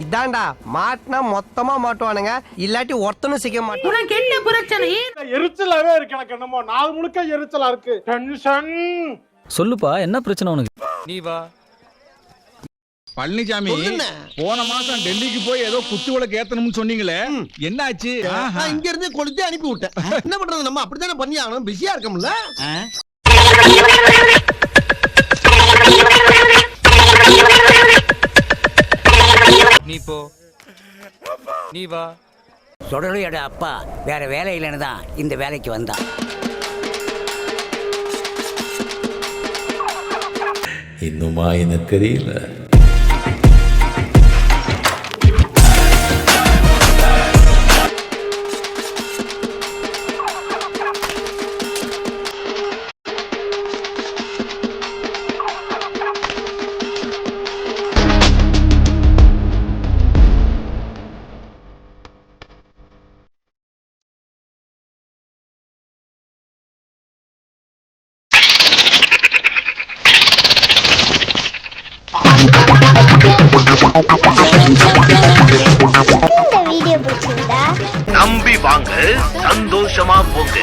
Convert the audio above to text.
இதான்டா மாட்டினா மொத்தமா மாட்டுவானுங்க, இல்லாட்டி ஒருத்தனும் சிக்க மாட்டான். உனக்கு என்ன பிரச்சனை? எரிச்சலாவே இருக்கு எனக்கு. என்னமோ நாள் முழுக்க எரிச்சலா இருக்கு. டென்ஷன். சொல்லுப்பா, என்ன பிரச்சனை உனக்கு? நீ வா. பழனிசாமி போன மாசம் டெல்லிக்கு போய் ஏதோ குத்து விளக்கு ஏத்தணும்னு சொன்னீங்களே, என்ன ஆச்சு? நான் இங்க இருந்து கொளுத்தி அனுப்பி விட்டேன். என்ன பண்றது, நம்ம அப்படித்தானே பண்ணி ஆகணும், பிஸியா இருக்கோம்ல. நீ போ. நீ வா. சுடலையோட அப்பா வேற வேலை இல்லைன்னு தான் இந்த வேலைக்கு வந்தான். இன்னுமா எனக்கு தெரியல. இந்த வீடியோ பிடிச்சிருந்தா நம்பி வாங்க, சந்தோஷமா போங்க.